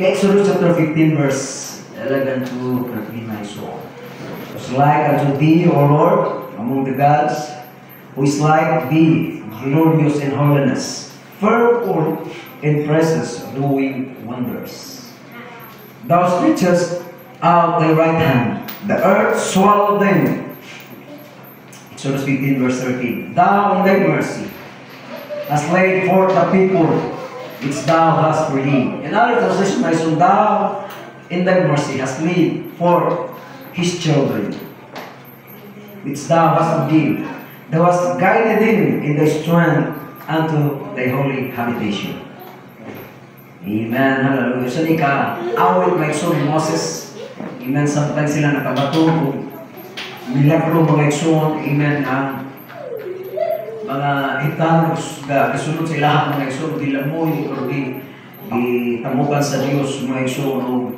Exodus chapter 15 verse 11 to 13 my soul. It's like unto thee, O Lord, among the gods, who is like thee, glorious in holiness, fearful in praises, doing wonders. Thou stretchest out thy right hand, the earth swallowed them. Exodus 15 verse 13. Thou in thy mercy hast laid forth the people which thou hast redeemed. Another translation, my son, thou in thy mercy hast laid forth his children, which thou hast redeemed. Thou hast guided him in thy strength unto thy holy habitation. Amen. Hallelujah. So, awit may son Moses. Amen. Sometimes sila nakabato kung milagro mga igsoon. Amen. Ang mga hitanos kasunod sa ilahan mga igsoon, di lamoy o di tamukan sa Diyos mga igsoon,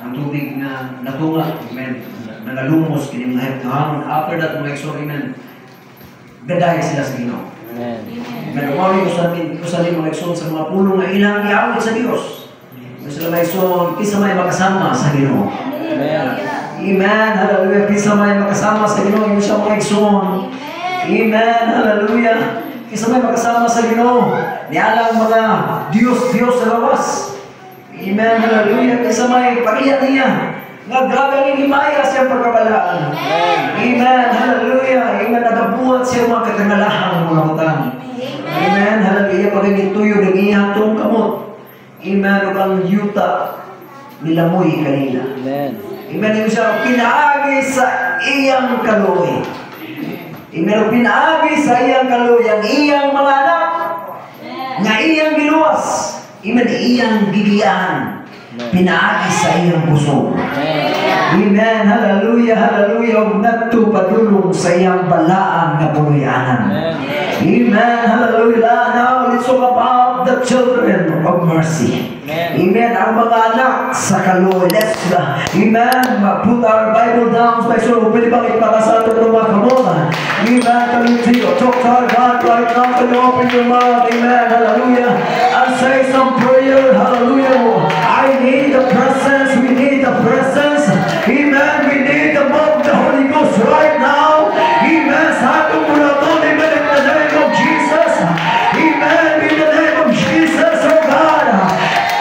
ang tubig na natunga. Amen. Na nalumos kini mga hitanon. After that mga igsoon, amen, gaday sila sa Ginoo. Amen. Nagawin ko sa mga igsoon sa mga pulong na ilang iawit sa Diyos. Sila mga igsoon, kisa may makasama sa Ginoo. Amen. Amen. Hallelujah. Kisa may makasama sa Ginoo, yung siya mga igsoon. Amen. Hallelujah. Kisa may makasama sa Ginoo, nialang mga Diyos sa lawas. Amen. Hallelujah. Kisa may pag-iyak niya, nga grabe ang inimaya siyang pagkabalaan. Amen. Hallelujah. Amen. Nagabuhat siya mga katangalahan ng mga utang. Amen. Hallelujah. Pagkagituyo ng iyang itong kamot. Amen. O kang yuta nilamoy kanina. Amen. Amen. Yung siya pinaagi sa iyang kaluoy. Amen. Pinaagi sa iyang kaluoy ang iyang mga anak nga iyang giluwas. Amen. Iyang gigiyahan. Pinaagi sa iyang puso. Amen. Hallelujah. Hallelujah. Huwag nato padulong sa iyang balaan na puluyanan. Amen. Hallelujah. Now, let's talk about the children of mercy. Amen. Ang mga anak sa kaluoy. Let's amen. Put our Bible down. So, pwede ba ipakasal ito ng mga kamotan? Amen. Kalitiyo. Talk to our God right now. Can you open your mouth? Amen. Hallelujah. And say some prayer. Hallelujah. I need the presence. We need the presence. Amen. We need the move of the Holy Ghost right now. Amen. Sa atong mulaton. Amen. In the name of Jesus. Amen. In the name of Jesus, oh God.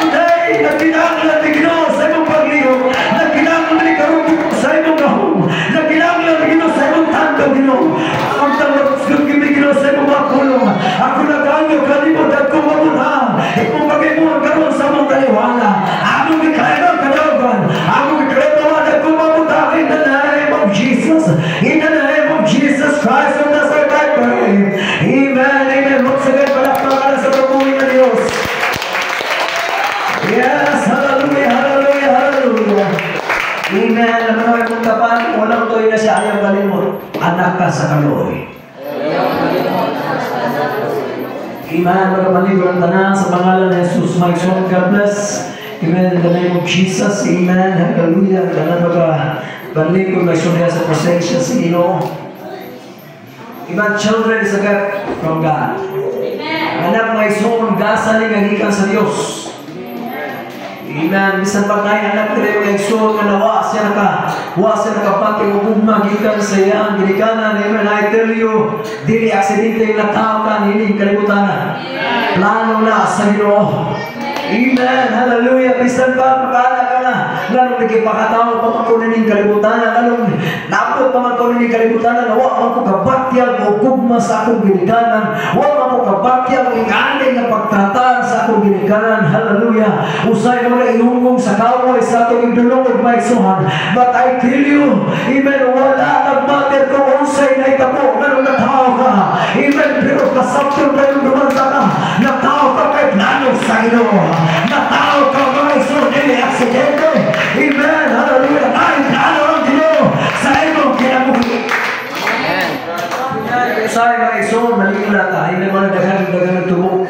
Today, nagkinanglan ni Ginoo sa imong paglihok. Nagkinanglan ni Karugtong sa imong gahom. Nagkinanglan ni Ginoo sa imong tandong Ginoo. Ang tawag ni Ginoo sa imong mga pulong. Ako nagkanyo kanimo dagko mamunha. Ikong pag-imuhan karon sa mong taliwala. Ako gikayon kadaogan. Ako gikayon dagko mamunha in the name of Jesus. In the name of Jesus Christ of Nazareth, I pray. Amen. Amen. Magsagan palakpakan sa pagbuhay ng Diyos. Yes. Hallelujah. Hallelujah. Hallelujah. Amen. Alam mo yung tapan, walang toy na siya ayaw galimot. Anak ka sa kaluoy. Amen. Magkapaligo ang tanan sa pangalan ni Jesus. My son, God bless. Amen. In the name of Jesus. Amen. Hallelujah. Tanan magkapaligo may surya sa presensya sa Ginoo. Amen. Children is a gift from God. Anak may son, gasaling ang ikan sa Diyos. Amen. Bisan pa tayo anak ko rin yung igsoon na nawa siya nakapati ugugma gikan sa iyang ginikanan. Amen. I tell you, dili aksidente yung natao ka, hindi kalibutan. Plano na sa Ginoo. Amen. Hallelujah. Bisan pa makala ka na. Ganong nagipakatao pa makunin yung kalibutan. Ganong napot pa makunin yung kalibutan. Nawa ako kabatyag o gugma sa akong ginikanan. Wa ako kabatyag o ingaling na pagtratar sa akong ginikanan. Hallelujah. Usay mo na ihungong sa kawoy sa atong idulong may suhan. But I tell you, amen, wala nagmatter kung unsay na itabo. Ganong natao ka. Amen. Pero kasaptong na yung dumanta ka. Natao ka kahit nanong sa Ginoo. Natao ka mga isun, hindi aksidente. Amen. Hallelujah. Ay, plano ang Ginoo sa imong kinabuhi. Amen. Sa mga isun, maligla ka. Hindi mo na dagang nagtubok.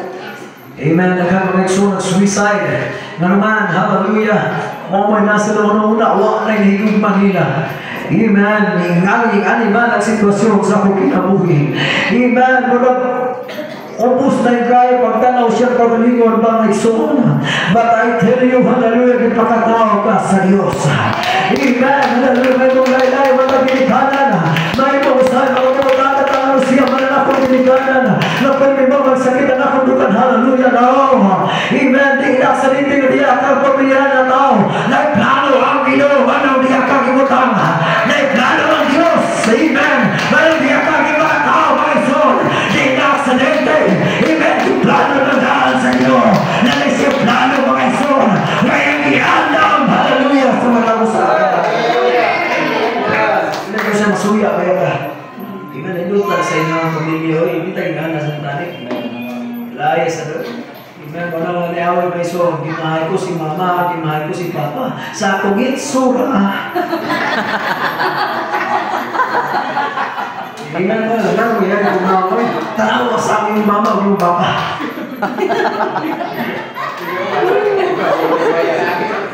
Amen. Dagang mga isun, suicide. Nga naman, hallelujah. May nasa naman una, wala na hinihigog Manila. Amen. Ang animal ang sitwasyon sa akong kinabuhi. Amen. Ubus na yung kaya pagtanaw siya pagalingon mga igsoon. But I tell you, hallelujah, ipakatao ka sa Diyos. Amen. Hallelujah. May mong laylay, mga binikanan. May mong usahay, mga matatatang siya, mananakong binikanan. Napay may mga magsakitan akong dukan. Hallelujah. No. Amen. Di nasa niting na diya kang pamilyan na tao. Nagplano ang Ginoo. Manang diya kang imutang. Nagplano ang Diyos. Amen. Manang diya kang imutang tao, mga igsoon. Di nasa niting. Amen. Yung plano na daan sa iyo. Nalis yung plano, mga igsoon. Ngayang iandam. Hallelujah. Sa mga usahay. Hindi ko siya masuya. Kaya ka. Amen. Indutan sa inyo ang pamilya. Hindi tayo gana sa tanik. Laya sa doon. Amen. Kung naman niaway pa iso, gimahay ko si mama, gimahay ko si papa. Sa akong itsura. Amen. Alam mo yan, kumaway. Tanaw ka sa aming mama, yung papa.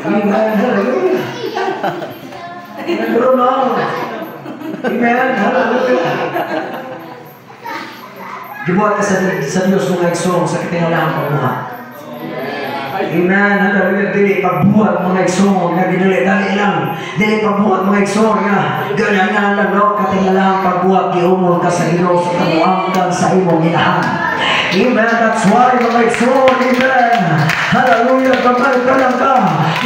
Amen. Hallelujah. Amen. Pero no. Amen. Hallelujah. Gibuhat ka sa Diyos mga igsoon sa kitingalang pagbuhat. Amen. Hallelujah. Dili pagbuhat mga igsoon nga ginali-dali lang. Dili pagbuhat mga igsoon nga ganyan lang no katingalang pagbuhat giumol ka sa Diyos sa kamuangkan sa imong inahan. Amen. That's why mga igsoon. Amen. Hallelujah. Kamay ka lang ka.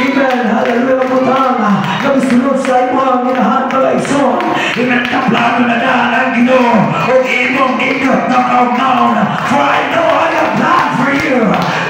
Amen. Hallelujah. Putang. Nabisunod sa imong inahan mga igsoon. Amen. Kaplano na daan ang Ginoo. O imong ikot na kaugnaon. For I know I have planned for you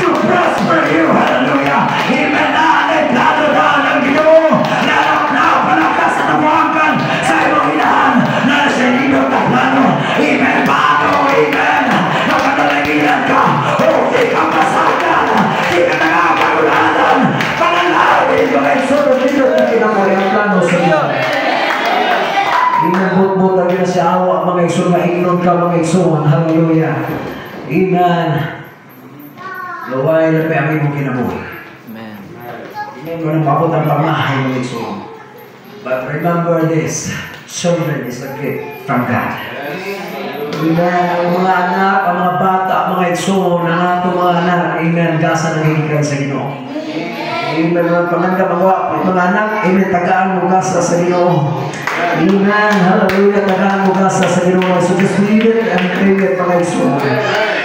to prosper you. Hallelujah. Amen. Naanay plano daan ang Ginoo. Nalap palakas sa tamuangkan sa imong inahan. Nasa inyo na plano. Amen. Paano? Amen. Nakatalagilan ka. O di ka masagan. Di ka nakapagulanan. Panalawin mga isunod dito na kinakayang plano sa iyo. Inabot-bot na rin si awa mga igsoon na ignon ka mga igsoon. Hallelujah. Amen. Laway na pa ang imong kinabuhi. Amen. Amen. Ganun mabot ang pamahay mga igsoon. But remember this, children is a gift from God. Amen. Ang mga anak, ang mga bata, mga igsoon, ang atong mga anak, amen, gasa na hinikan sa Ginoo. Amen. Mga panganda, mga anak, amen, tagaan mo gasa sa Ginoo. Amen. Hallelujah. Tagaan mo gasa sa Ginoo. So just believe it and pray it mga igsoon.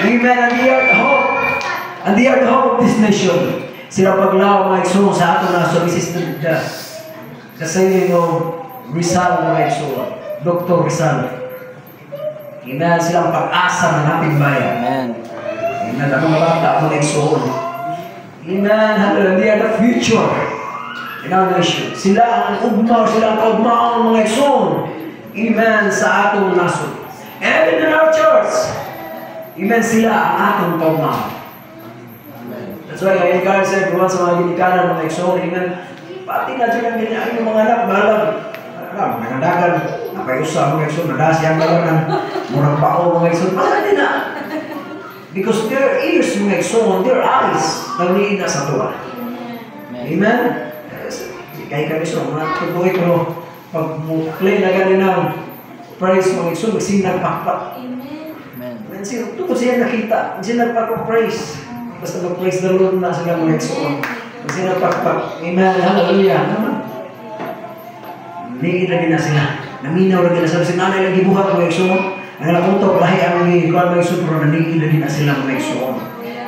Amen. And they are the hope. And they are the hope of this nation. Sila paglaw mga igsoon sa ato na. So this is the saying of Rizal mga igsoon. Dr. Rizal. Amen. Silang pag-asa ng ating bayan. Amen. Amen. Ang mga bata mga igsoon. Amen. Hallelujah. They are the future in our nation. Sila ang ugmaw, sila ang kaugmaw ng mga igsoon. Amen. Sa atong nasod. And in our church. Amen. Sila ang atong kaugmaw. That's why I encourage everyone sa mga ginikanan mga igsoon. Amen. Pati na dyan ang ginikanan ng mga anak. Malang. Nangandagan. Napayusa mga igsoon. Nadasyan ka lang. Murang pao mga igsoon. Pagkali na. Because their ears mga igsoon, their eyes, naliin na sa tuwa. Amen. Kaya kami so, mga tubuhay ko, pag play na gano'n ng praise mga igsoon, magsinagpakpak. Amen. Tungkol siya nakita, sinagpakpak-praise. Basta mag-praise the Lord na sila mga igsoon. Magsinagpakpak. Amen. Hallelujah. Nagigit lagi na sila. Naminaw lagi na sila. Sinanay lagi buhat mga igsoon. Ang nakutok lahi ang ikuan mga igsoon, pero nagigit lagi na sila mga igsoon.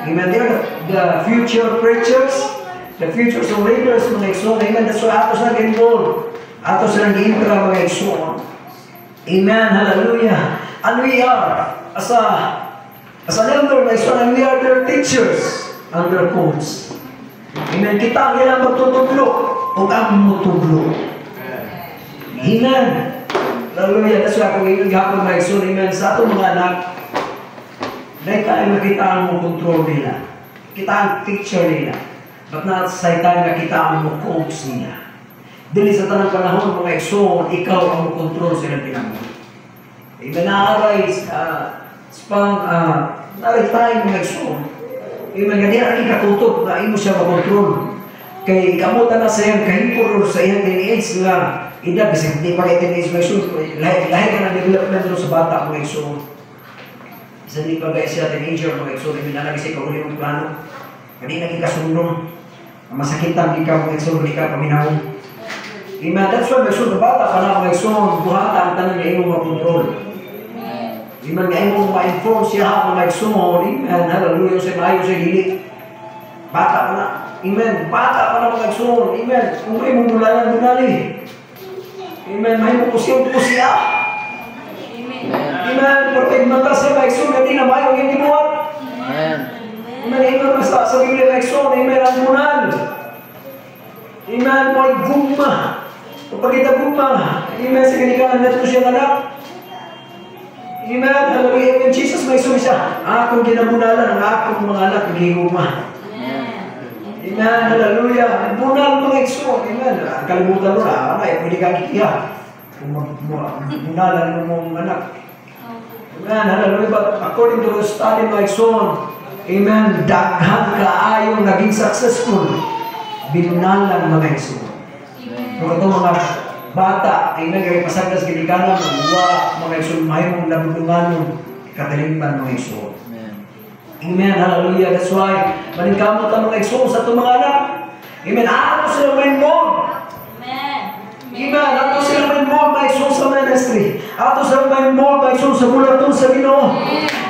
Amen. They are the future preachers. The future so leaders mga igsoon. Amen. That's why ato sila involved. Ato sila intra mga igsoon. Amen. Hallelujah. And we are as an elder mga igsoon, and we are their teachers and their coach. Amen. Kita ang ilang magtutuglo o ang mutuglo. Amen. Hallelujah. That's why kung ilang gapon mga igsoon. Amen. Sa atong mga anak, dahil tayo makita ang control nila. Kita ang teacher nila. But not sa tayo nakita ang mo coach nila. Dili sa tanang panahon mga igsoon, ikaw ang mo control silang pinamuli. Amen. Na-arise, narig tayo mga igsoon. Amen. Nga diyan ang ikatutok na imo siya makontrol. Kay kamutan na sa iyang kahipur sa iyang teenage nga edad, kasi hindi pa kayo teenage mga igsoon. Lahi ka ng development sa bata mga igsoon. Isa din pa guys siya, teenager, mga igsoon, minalagi siya kahuli ng plano. Kani naging kasundong. Masakitan di ka mga igsoon, di ka paminahon. Amen. That's why mga igsoon, bata pa na mga igsoon, buhata ang tanan na imong makontrol. Amen. Nga imong ma-inform siya mga igsoon. Amen. Hallelujah. Sa maayo sa hili. Bata pa na. Amen. Bata pa na mga igsoon. Amen. Kung may mong bulanan, bunali. Amen. May mong pusiya. Amen. Pero igmanta siya mga igsoon, hindi na mayo ang gibuhat. Amen. Amen. Amen. Basta sa Biblia mga igsoon. Amen. Ang bunal. Amen. May guma. Kapag kita guma. Amen. Sa kanikahan na ito siya anak. Amen. Hallelujah. Amen. Jesus may igsoon siya. Akong ginabunalan. Ang akong mga anak nagiguma. Amen. Hallelujah. Bunal mga igsoon. Amen. Kalimutan mo na. Pwede kang ikiya. Kung bunalan mo mong anak. Amen. Hallelujah. But according to the study mga igsoon, amen, daghan kaayong naging successful. Binunalan mga igsoon. Kung ito mga bata, amen, kaya pasagdas ginikanan, mga igsoon, may mong nabudunganon, katalimban mga igsoon. Amen. Hallelujah. That's why, maningkamot ang mga igsoon sa itong mga anak. Amen. Ato sila may involved. Amen. Ato sila may involved mga igsoon sa ministry. Ato sila may involved mga igsoon sa bulatong sa Ginoo.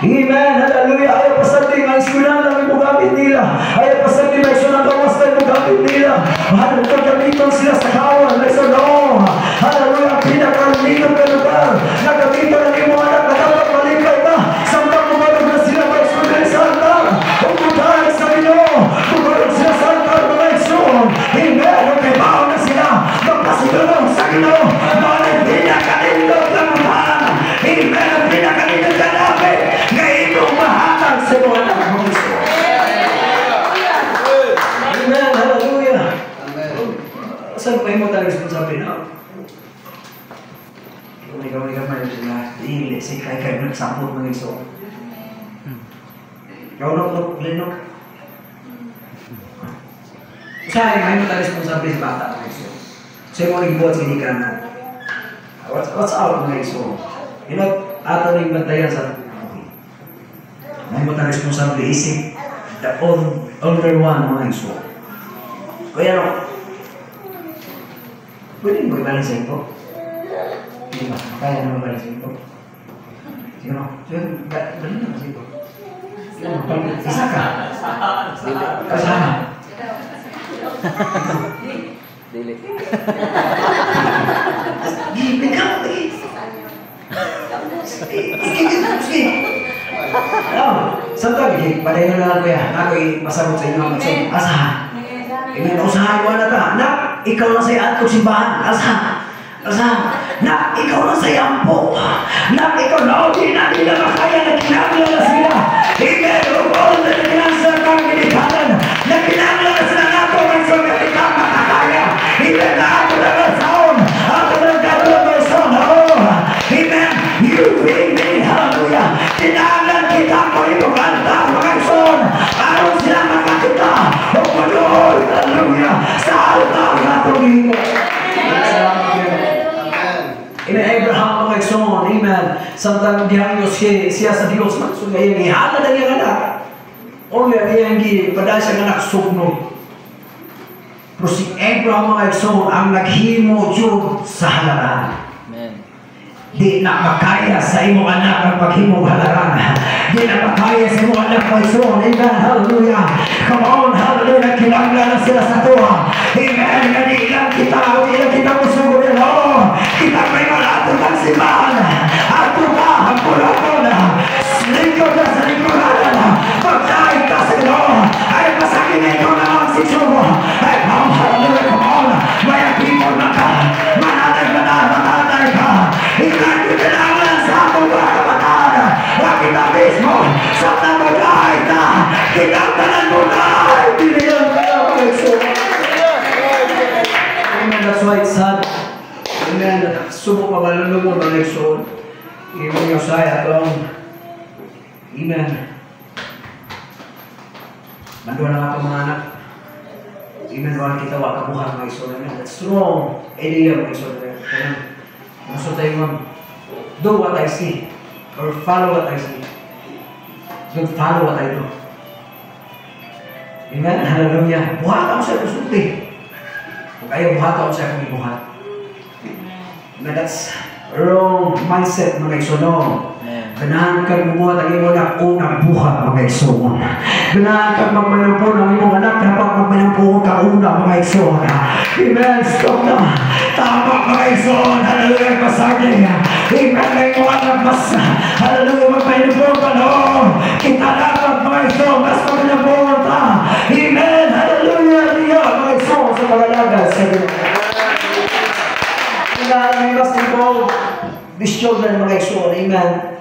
Amen. Hallelujah. Ayaw pasagdi mga eskwelahan lang yung gamit nila. Ayaw pasagdi mga igsoon ang gawas na yung gamit nila. Nagkagamitan sila sa kawan. Listen, no. Hallelujah. Ang pinakalimit na lugar. Nagkagamitan ng iyong anak na dapat malipay ba? Samtang bumalog na sila mga eskwelahan sa altar. Umudahan sa Ginoo. Bumalog sila sa altar mga igsoon. Amen. Okay, baon na sila. Magpasigurong sa Ginoo. Mga pinakalimit na lugar. Amen. Ang pinakalimit na lapit. Ngayon mo mahatag sa mga anak mga igsoon. Amen. Hallelujah. Saan pa mo tayo responsabil na? Kung ikaw sila, hindi, si kaya nagsampot mga igsoon. Ikaw nok, linok. Saan, may mo tayo responsabil sa bata mga igsoon. Sa'yo mo nagbuhat sa hinikan mo. What's out mga igsoon? You know, ato rin bantayan sa may mo tayo responsabil isip the older one mga igsoon. Kaya no, pwede mo i-balansin ko? Hindi ba? Kaya naman balansin ko? Sige no? Dali na balansin ko. Isa ka? Kasama? Dili. Gipin ka! Sige! Samtang, padayon na lang kuya. Ako'y pasabot sa inyo ang magsyon. Asahan? Usahan ko na ta. Nak, ikaw na sa'yo at simbahan. Asahan? Nak, ikaw na sa'yo ampo. Nak, ikaw na hindi na nila makaya na kinagla na sila. Ikerupon na kinasa kang ginikanan. Na kinagla na sila na ako ng siyang ikaw makakaya. Ibe na ako na masaon. Ako na gano'n masaon. Amen. You bring me. Hallelujah. Kinaglan kita ko ito kanta. Mga son. Aron sila makakita. O panood. Hallelujah. Sa altar na tumingin. Amen. Abraham mga igsoon. Amen. Samtang gihangyo siya sa Diyos. So ngayon, ihala na niyang anak. O ngayon, pada siya anak sugno. Pero si Abraham mga igsoon ang naghimo Diyos sa halaran. Di na makaya sa imong anak ang paghimong halaran. Di na makaya sa imong anak mga igsoon. Amen. Hallelujah. Come on. Hallelujah. Kinangla na sila sa tuwa. Amen. Kani ilang kita. Ilang kita musugo nila. Kita may malatod ang simbahan. Ato ka ang pulaton. Lingkod na sa lingkodan. Pagkain ka sa Ginoo. Ay masakin na ikaw naman si Sugo. Ay hallelujah. Come on. May akipon na ka. Manatay ka. Ikan kitinaman sa akong mga kapatid. Kita mismo sa nabagay na. Kinagdanan mo na. Binilang ka na mga igsoon. Amen. That's why it's sad. Amen. Subo pa malulog mo mga igsoon. Ibang yung saya atong. Amen. Manduan na ako mga anak. Amen. Wala kita wakabuhan mga igsoon. Amen. That's strong idea mga igsoon. Amen. Gusto tayo do what I see or follow what I see. Don't follow what I do. Amen? Hallelujah. Buhat ako sa kusulti. Kung kayo buhat ako sa akong ibuhat. Amen? That's wrong mindset, mga isunong. Ganahan kang bumuhat ang iyong anak unang buhat, mga igsoon. Ganahan kang magmayampo ng iyong anak dapat magmayampo ka una, mga igsoon. Amen. Stop na. Tama, mga igsoon. Hallelujah. Pasagay. Amen. Na iyong anak mas. Hallelujah. Magmayampo ka noon. Kita dapat, mga igsoon. Mas magmayampo ka. Amen. Hallelujah. Mga igsoon sa mga lagas. Amen. We must involve these children, mga igsoon. Amen.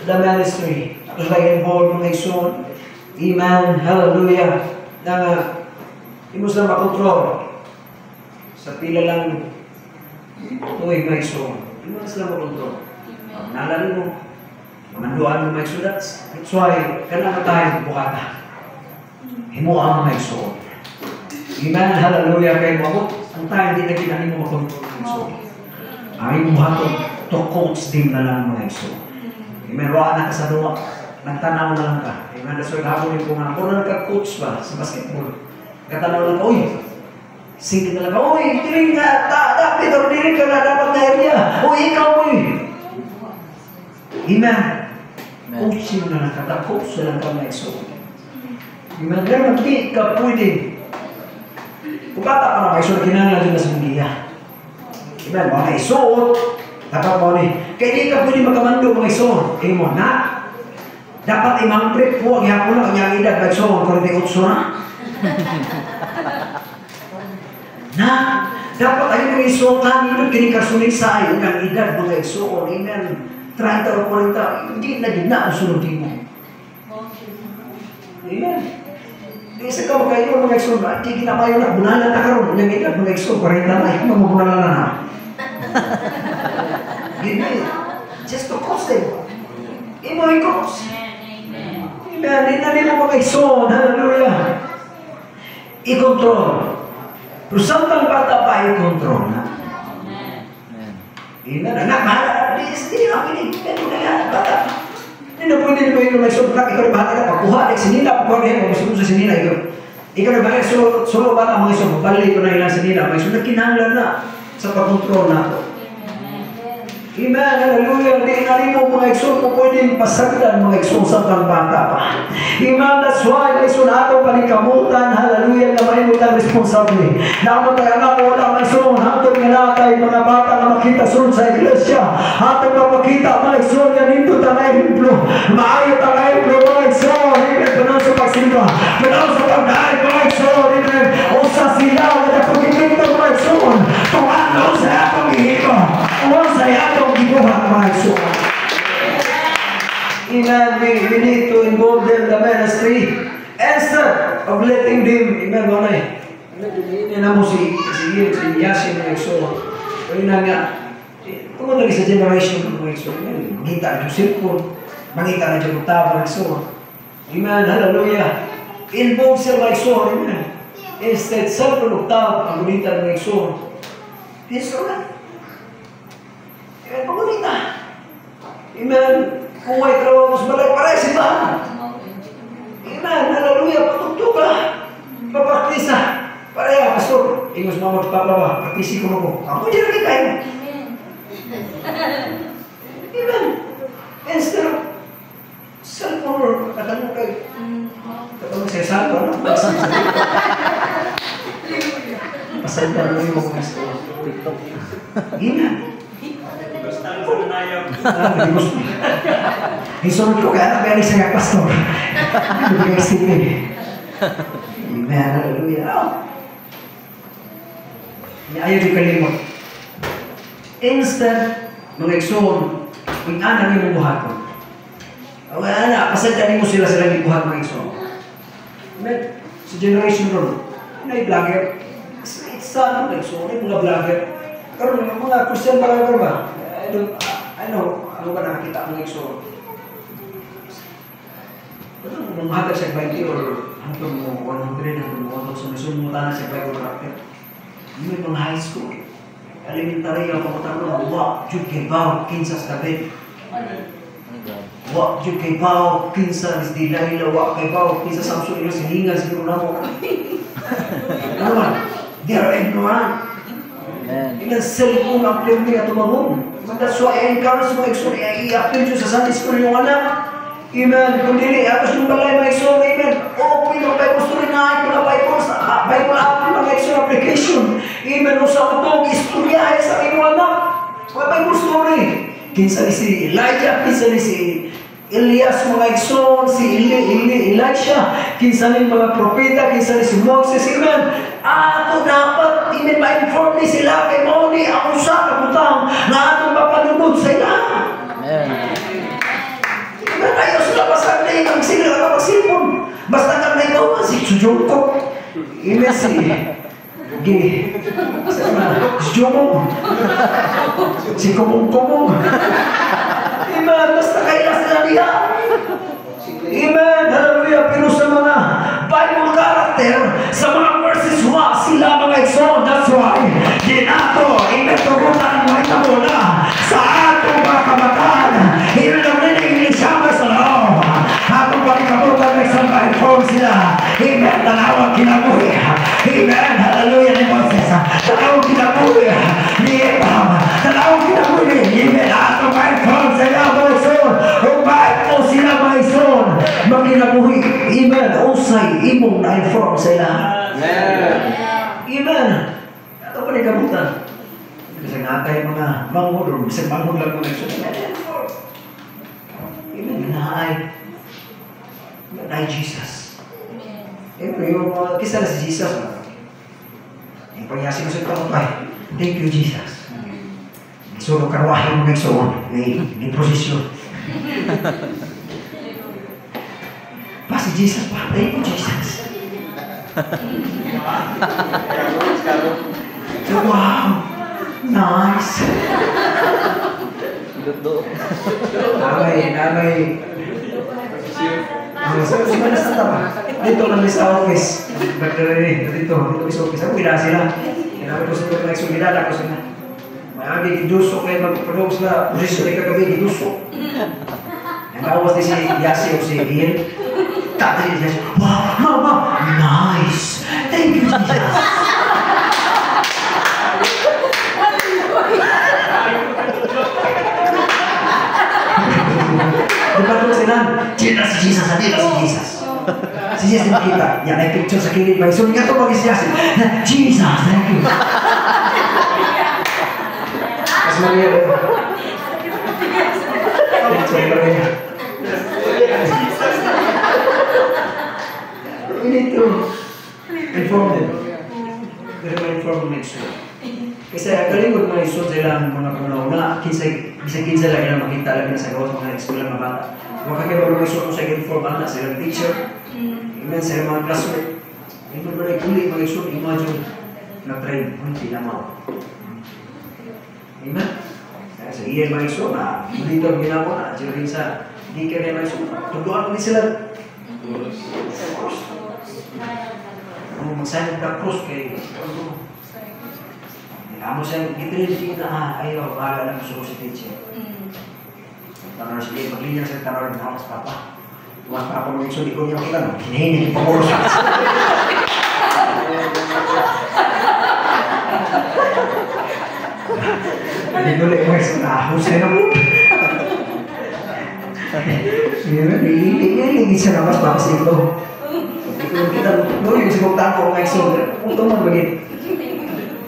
The ministry. Tapos like involved mga igsoon. Amen. Hallelujah. Na hindi mo sila makontrol. Sa pila lang tuwing mga igsoon. Hindi mo sila makontrol. Nalala mo. Mamanduan mo mga igsoon. That's why kailangan tayo bukata. Himuang mga igsoon. Amen. Hallelujah. Kaya mo ang tayo hindi na kinahin mo makontrol mga igsoon. Ay mo hatong to coach din na lang mga igsoon. Meron anak ka sa luwa, nagtanaw na lang ka. Amen. That's why kahapon yung kung ako na nagka-coach ba sa basketball. Nagtanaw lang ka, uy, sige na lang ka, uy, diring ka, dapat o diring ka na dapat na area. Uy, ikaw, uy. Amen. Coaching na lang ka, coach na lang ka na iso. Amen. Pero hindi ka pwede. Kung bata ka na iso, kinala din na sa India. Amen. Mga isuot. Dapat mo ni, kaya di ka pwede magkamando mga ison. Kaya mo, na, dapat imang break po, ang ihapon na, kanyang edad, nagson, 48 na. Na, dapat ay mga ison, tanito, kinikasunit sa ayon, ang edad, mga ison, amen. 30 o 40, hindi na din na ang sunodin mo. Amen. Isa ka magkayo, mga ison, hindi kinamayo na, bunalan na karoon, ang edad, mga ison, 40 na, ikaw mabunalan na. Just to coach them. Imo i-coach. Amen. Hindi mo mga ison. Hallelujah. I-control. Pero samtang bata pa, i-control na. Amen. Anak, mahal. Hindi na pwede. Pero na yan, bata. Hindi na pwede mo yung mga ison. Ikaw na bahala na. Pagkuha, sinila. Pagkuha na yan. Pagkuha sa sinila. Ikaw na bahala. Solo bata mga ison. Balik ko na ilang sinila. Mga ison na kinahanglan na sa pag-control na ako. Amen. Hallelujah. Hindi na mo mga igsoon mo pwedeng pasagdan mga igsoon sa bata pa. Amen. That's why mga igsoon ato panikamutan. Hallelujah. Na may mutang responsable. Naman tayo anak mo wala mga igsoon. Hatong nga tayo mga bata na makita sunod sa iglesia. Hatong mapakita mga igsoon. Yan ito tanay himplo. Maayo tanay himplo mga igsoon. Amen. Panaw sa pagsimba. Panaw sa pagdahay mga igsoon. Amen. O sa sila. Wala pagkikita mga igsoon. Kung ano sa atong ihima. Kung sa atong gibuhat mga igsoon. Amen. We need to involve them in the ministry instead of letting them. Amen. Manay. Hindi na mo si Yasin mga igsoon. Kaya na nga. Kung lagi sa generation ng mga igsoon. Magita na yung cellphone. Magita na yung tabo mga igsoon. Amen. Hallelujah. Involve sila mga igsoon. Amen. Instead, cellphone ng tabo. Ang gunita ng mga igsoon. Instrument. Amen, pagunita. Amen. Kung may trabaho sa balay, pareha simbahan. Amen. Hallelujah. Patugtog ka. Papaktisa. Pareha, pastor. Ingos mo magpapaba. Paktisi ko mo. Ako di rin kayo. Amen. Instead of cellphone or katanong kayo. Katanong siya sa ano? Pasanda mo yung mga TikTok. Amen. Isunod ko kaya nabiyanig siya nga pastor. Hindi ko isipin. Amen. Hallelujah. Ayaw di kalimot. Instead, mga igsoon, kung anak yung buhat ko. Wala na, pasadyanin mo sila ibuhat mga igsoon. Amen. Sa generation ron, may vlogger. It's sad mga igsoon, may mga vlogger. Karoon mga Christian vlogger ba? I know, ano ba nakakita ang igsoon? Kung mahatag siya 20 or hantong mo 100, hantong mo 100, sumutan na siya 5 or 100. May mga high school. Elementary ang pagkatang mo, wak, jud, kibaw, kinsas, kabit. Wa jud kay Pao, kinsa is Delilah, wa kay Pao, kinsa Samson ilo siningan siguro namo. Ano man? They are ignorant. Amen. Ilang cellphone ang play niya tumabong. That's why I encourage mo actually i-upload yun sa Sunday school yung anak. Amen. Kung dili, atos yung balay mga iso, amen. Open yung Bible story na mga Bible app, mga iso application. Amen. O sa utong istorya sa inyong anak. Mga Bible story. Kinsa ni si Elijah, kinsa ni si Elias, mga igsoon, si Elisha, kinsa ni mga propeta, kinsa ni si Moses, amen. Ato dapat, amen, ma-inform ni sila kay Mauni, ang usa kabutang na atong mapanunod sa ila. Amen. Amen, ayaw sila pasagli, ang sila ka magsilpon. Basta kang naitaw, si Sujungkok, amen, si Jumong, si Kumong-Kumong. Amen, basta kaya sila niya. Amen, hallelujah. Pero sa mga Bible character, sa mga verses wa, sila mga igsoon. That's why, ginato, amen, tugutan mo ito muna sa atong mga kabataan. Amen, ang nilingin siya sa loob. Atong pagkabutan na isang ma-inform sila. Amen, talawag kinabuhi. Amen, hallelujah ni Moses. Talawag kinabuhi ni Abraham. Talawag kinabuhi. Amen, atong ma-inform sila mga igsoon. Kung bakit mo sila mga igsoon, magkinabuhi. Amen, usay, imong na-inform sila. Amen. Amen. Ito pa rin kabutan. Kasi natay mga manghulog. Kasi manghulog lang mga igsoon. Amen, naay. Naay Jesus. Yung kisa na si Jesus. Yung pagyasin mo sa ito pa. Thank you, Jesus. So, karwahin mo nagsoon. May prosesyon. Pa si Jesus pa. Thank you, Jesus. So, wow. Nice. Dudo. Namay. Sumana sa tama. Dito lang sa office. Dito sa office. Ako gila sila. Kinabi ko sa ito na eksumidala ko sila. Maagi gidusok na magpapagaw sila. Posisyon ay kagabi gidusok. Nagawas din si Yasi o si Ian. Tatay niya. Wow, mama, nice. Thank you, Jesus. Diba ito sila? Tira si Jesus, tira si Jesus. Si Jesus din kita. Yan ay picture sa kilid ba? So nga ito mag-isyasi. Jesus, thank you. Mas Maria. Picture Maria. We need to inform them. Pero ma-inform them next week. Kasi kalimod mga isod sila mga panahon kinsa lang ilang makita lang na sa gawas mga eskwela mga bata. Makakaiba mga isod sa inform na sila teacher. Amen, sa mga classmate. Ito ba na ikuli mga isod, imagine na train, hindi lamaw. Amen? Sa iyan mga isod na dito ang ginagawa na, sila rin sa di ka rin mga isod. Tuduan mo din sila. Magsayang ka cross kay kamu saya gitrin na ayaw bahala lang gusto ko si teacher. Tanong sige paglinya sa tanong ng halos papa. Mas papa mo iso di ko niya kita no. Hinihingi ko sa. Hindi ko lang mas na husay na mo. Hindi siya na mas papasig ito. Kita no yung sigurtan ko ng iso. Punto mo bagay.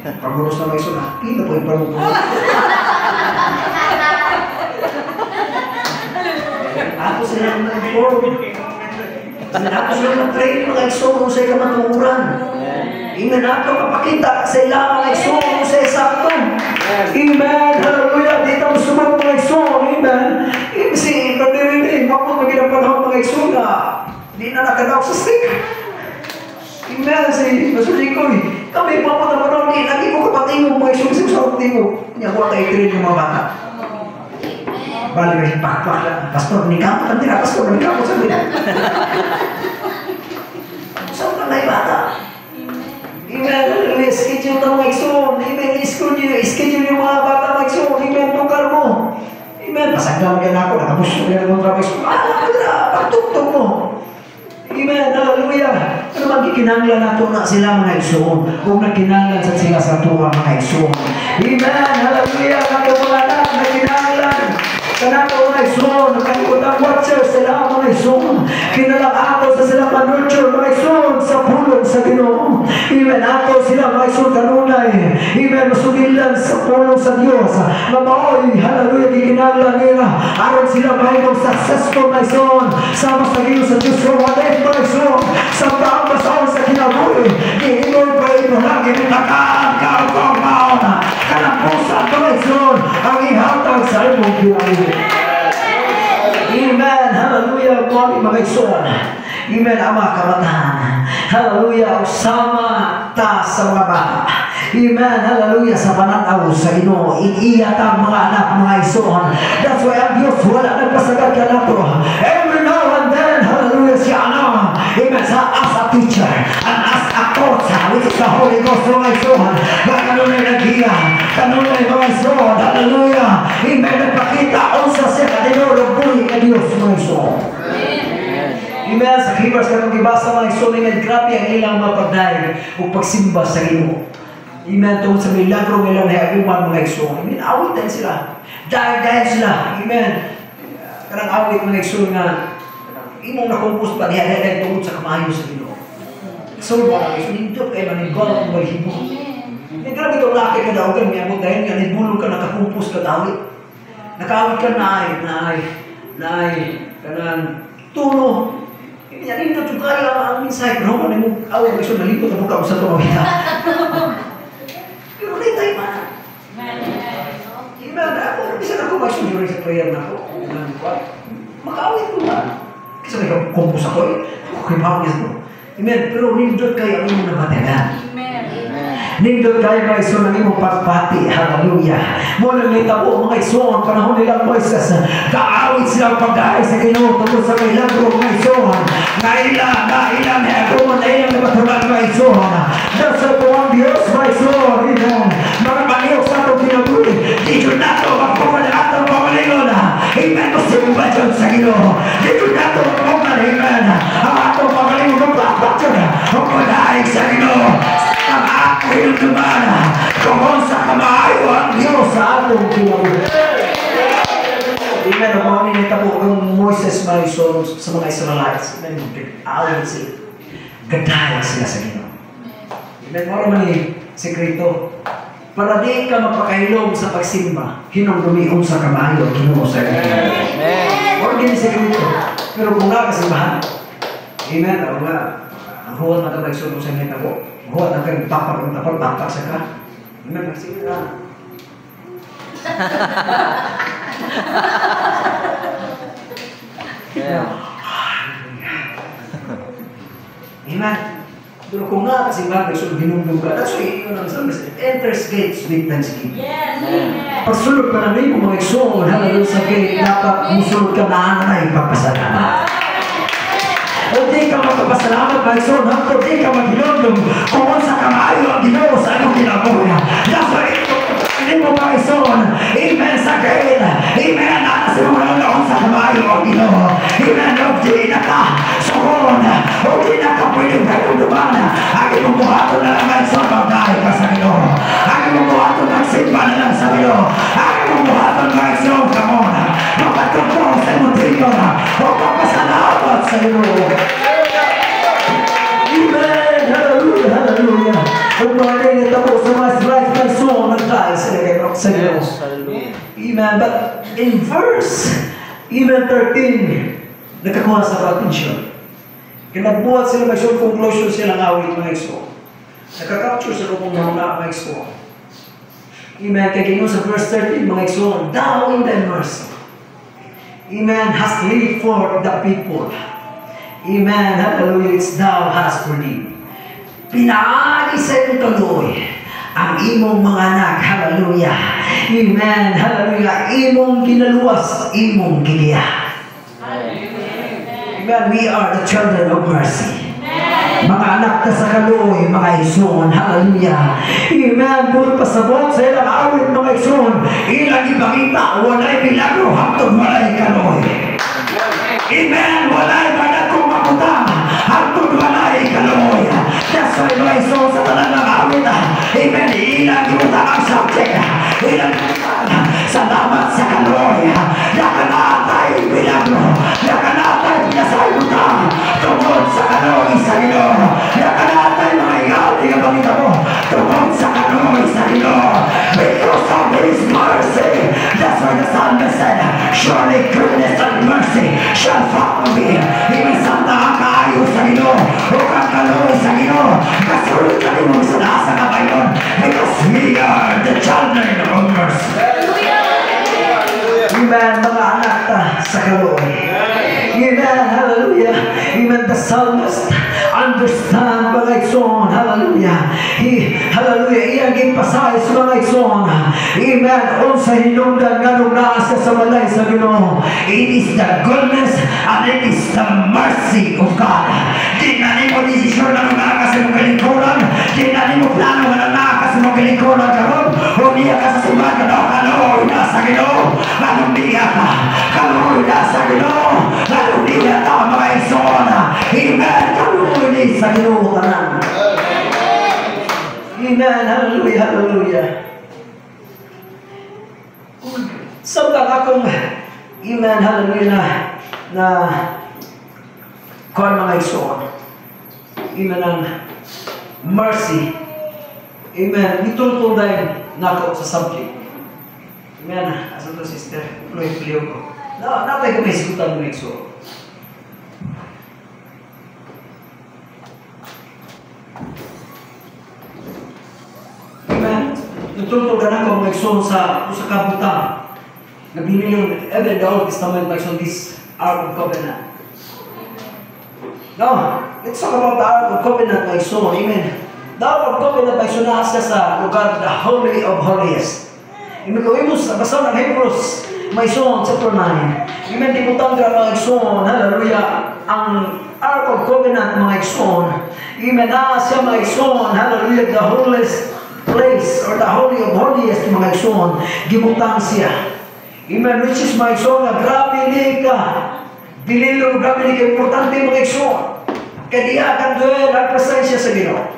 Pagurus na may suna, kita po yung pagurus. Ako sila nag-inform. Ako sila nag-train mga iso kung sa'yo ka matuuran. Amen. Ako kapakita sa ilang mga iso kung sa'yo sakto. Amen. Hallelujah. Dito mo sumang mga iso. Amen. Kasi nagdirinig, ako magiging panahon mga iso na di na nakadaw sa stick. Amen. Si Pastor Jikoy. Kami pa po naman noon, lagi ko kapatingog mga iso sa sarap tingog. Niya ko tayo train yung mga bata. Bali may pakpak lang. Pastor, ni kapo kan tira. Pastor, ni kapo sabi na. Saan ka na yung bata? Amen. Schedule ka mga iso. Amen. Schedule yung mga bata mga iso. Amen. Tukar mo. Amen. Pasag sagam yan ako, nakabusto yan ng trabaho. Pagtuktok mo. Amen, hallelujah. Ano man gikinanglan nato na sila mga igsoon. Kung nakinanglan sa sila sa tuwa mga igsoon. Amen, hallelujah. Kato mga anak, nakinanglan. Kanato mga igsoon, nakalimutan watcher sila mga igsoon. Kinalang ato sa sila panurture mga igsoon sa pulong sa Ginoo. Amen, ato sila mga igsoon kanunay. Amen, masugilan sa pulong sa Diyos. Mabaoy, hallelujah, gikinanglan nila. Aron sila mayroong successful mga igsoon. Sama sa Diyos sa Diyos sa walit mga igsoon. Sa taong masaon sa kinabuhi. Iinoy pa ito lagi nitakaan ka ang mauna. Kalampusan mga igsoon. Ang ihatag sa imong kinabuhi. Amen. Hallelujah. Kuwari mga igsoon. Amen. Ama kamatahan. Hallelujah. Usama ta sa mga bata. Amen. Hallelujah. Sa pananaw sa Ginoo. Iiyatang mga anak mga igsoon. That's why ang Diyos wala nagpasagad ka na to. Every now and then. Hallelujah. Si ano. Amen. As a teacher. And as a coach. Which is the Holy Ghost mga igsoon. Kanunay naghiya. Kanunay mga igsoon. Hallelujah. Amen. Nagpakita. Unsa siya kadinurog buhi ka Diyos mga igsoon. Amen. Sa Hebrews katong gibasa mga igsoon. Amen. Grabe ang ilang mapagdahil o pagsimba sa Ginoo. Amen. Tungkol sa milagro nilang naiaguman mga igsoon. Amen. Awit din sila. Dahil sila. Amen. Karang awit mga igsoon nga imong nakumpos pa diha tungkol sa kamayo sa Ginoo. So ba guys, nindot kay manigol ang balibo. May grabe itong laki ka daw kan miabot dahil nga nibulong ka nakakumpos ka dawit. Nakawit ka naay kanan tuno. Yan nindot yung kaya ang minsay pero ano mo awit gusto nalipot ang buka sa tumawita. Pero di tayo man. Iba na ako, bisa na ako magsusurin sa prayer na ako. Makawit ko ba? Kasi may kumpos ako eh. Okay, pawis mo. Amen. Pero nindot kayo ang imong nabatagan. Nindot kayo mga igsoon ang imong pagpati. Hallelujah. Muna nitabo mga igsoon panahon nilang Moises. Kaawit silang pagdaay sa Ginoo tungkol sa milagro mga igsoon. Nailang heagon na ilang nabatulan mga igsoon. Dasal po ang Diyos mga igsoon. Amen. Mga maniok sa itong kinabuhi. Dito na ito magpuman ang atong pamalingon. Amen. Gusto mo ba dyan sa Ginoo? Dito na ito magpuman. Amen. Ang atong pamalingon ng ang pagdaig sa Ginoo. Ang aking naman. Kung sa kamayo ang Diyos sa atong kinabuhi. Amen. Ang mga ninitabo ang Moises Marisol sa mga Israelites. Amen. Awin sila. Gadaya sila sa Ginoo. Amen. Mara man yung sekreto. Para di ka mapakahilom sa pagsimba, hinong sa kamayo ang Ginoo sa Ginoo. Amen. Mara din yung sekreto. Pero kung nakasimbahan, amen. Ako nga. Ang huwag na ito nagsunod sa inyo ako. Huwag na kayo tapak sa ka. Amen. Sige na. Amen. Pero kung nga kasi ba, nagsunod binundong ka, that's why yun ang sabi sa enters gates with thanksgiving. Yes, amen. Pagsunod ka na rin kung mga igsoon, halagang sa gate, dapat musunod ka na ay papasalamat. Hindi ka magpapasalamat mga igsoon, hindi ka maghilondong kung sa kamayo ang Ginoo sa anong kinabuhi. That's why hindi mo mga igsoon, amen sa gate, amen, nakasimula noon sa kamayo ang Ginoo. Amen, hindi na ka sukon, hindi na ka pwedeng kaluduman. Ang imong buhaton na lang mga igsoon, magdahil ka sa Ginoo. Ang imong buhaton magsimba na lang sa Ginoo. Ang imong buhaton mga igsoon, come on, magpatungkong sa imong trigo na, o papasalamat sa Ginoo. Amen, hallelujah, hallelujah. Ang mga nangitabo sa mga slides ng song nagdahil sila kayo sa Ginoo. Amen, but in verse, even 13, nakakuha sa attention. Kinagbuhat sila may short conclusion silang awit mga igsoon. Nakakapture sa lupong mga igsoon. Amen, kaya Ginoo sa verse 13 mga igsoon, thou in thy mercy, amen, has laid for the people. Amen, hallelujah, it's thou has redeemed. Pinaagi sa iyong kaluoy ang imong mga anak, hallelujah. Amen, hallelujah, imong ginaluwas, imong giniya. Amen, we are the children of mercy. Mga anak na sa kaloy, mga igsoon. Hallelujah. Amen. Puro pasabot sa ilang awit, mga igsoon. Ilang ipakita, walay milagro, haptog walay kaloy. Amen. Walay balat kong makutang, haptog walay kaloy. That's why mga igsoon sa talagang awit. Amen. Ilang ibutang ang subject. Ilang ibutang salamat sa kaloy. Nakanatay milagro. Nakanatay pinasayutang. Tungkol sa kaloy sa Ginoo. Nakanatay mga igali ang pangita mo. Tungkol sa kaloy sa Ginoo. Because of His mercy. That's why the psalmist said, surely goodness and mercy shall follow me. Imisang na kaayo sa Ginoo. O kang kaloy sa Ginoo. Kasulot na rin mong sunasa ka ngayon. Because we are the children of mercy. Amen. Mga anak ta sa kaloy. Amen. Hallelujah. Amen. The psalmist understand mga igsoon. Hallelujah. Hallelujah. Iyang ipasay sa mga igsoon. Amen. Unsa hinungdan nga nung naasa sa walay sa Ginoo. It is the goodness and it is the mercy of God. Di na ni mo desisyon na nung naaka sa mga lingkuran. Di na ni mo plano na naaka sa mga lingkuran karon. Umiya ka sa sumat na kaloy na sa Ginoo. Umiya ka. Kaloy na sa Ginoo. Umiya ka mga igsoon. Amen. Kaloy ni sa Ginoo tanan. Amen. Hallelujah. Hallelujah. Samtang akong amen. Hallelujah na kuhan mga igsoon. Amen ang mercy. Amen. Itultul dahil nako sa subject. Amen. Asa to sister? Ploy-plio ko. Natay ko may sikutan mga igsoon. Tutulog ka na kung mag-son sa kabutang. Nabili yung even the Old Testament mag-son this Ark of Covenant. No, let's talk about the Ark of Covenant mag-son. Amen. The Ark of Covenant mag-son na sa lugar, the Holy of Holiest. Amen. Kung imus, basta ng Hebrews, mag-son, chapter 9. Amen. Di putang ka mag-son. Hallelujah. Ang Ark of Covenant mag-son. Amen. Na siya mag-son. Hallelujah. The holiest place or the Holy of Holiest mga igsoon, gibutang siya. Amen. Which is mga igsoon na grabe ni ka. Dililo, grabe ni ka. Importante mga igsoon. Kaya diya kan doon ang presensya sa Ginoo.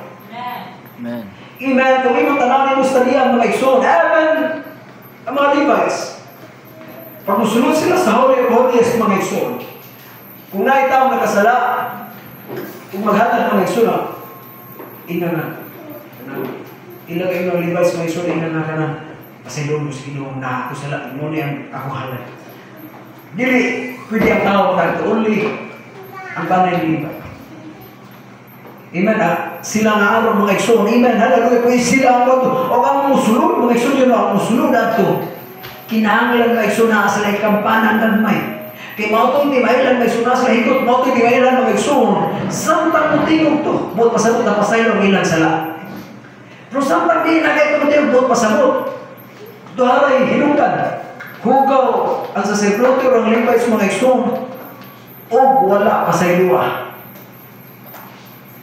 Amen. Amen. Kung imo tanawin mo sa diya mga igsoon, amen. Ang mga Levites, pag musunod sila sa Holy of Holiest mga igsoon, kung naitaw nakasala, kung maghanap mga igsoon, ina na. Ilang kayo ng Levi's mga igsoon, ina na ka na. Kasi doon mo sa Ginoo na ako sala, mo niyan ako halal. Dili, pwede ang tao magkakato, only ang banay ni Levi. Amen. Sila nga araw mga igsoon, amen. Hallelujah. Kung sila ang pagto, o ang musulod, mga igsoon yun, ang musulod ato. Kinahanglan mga igsoon na sila ikampanan ng may. Kaya mautong di mailan may igsoon na sila hikot, mautong di mailan mga igsoon. Samtang mutingog to, buot pasabot na pasaylo ng ilang sala. Pero samtang di na kayo mutingog, buot pasabot. Doharay hinungkan. Hugaw ang saserdote o ang Levites mga igsoon. O wala pasayluwa.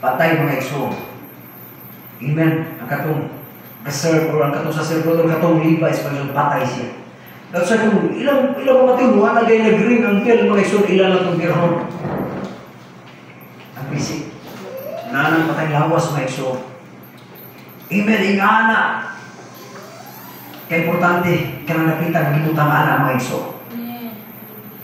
Patay mga igsoon. Amen. Ang katong reserve o ang katong sacerdote o ang katong Levites patay siya. That's why kung ilang mamatay, wala gay nag-ring ang pill mga igsoon, ilan na itong birhon. Ang bisik. Nanang patay lawas mga igsoon. Amen. Ingana. Kaya importante, kananapitan, ginutang ana mga igsoon.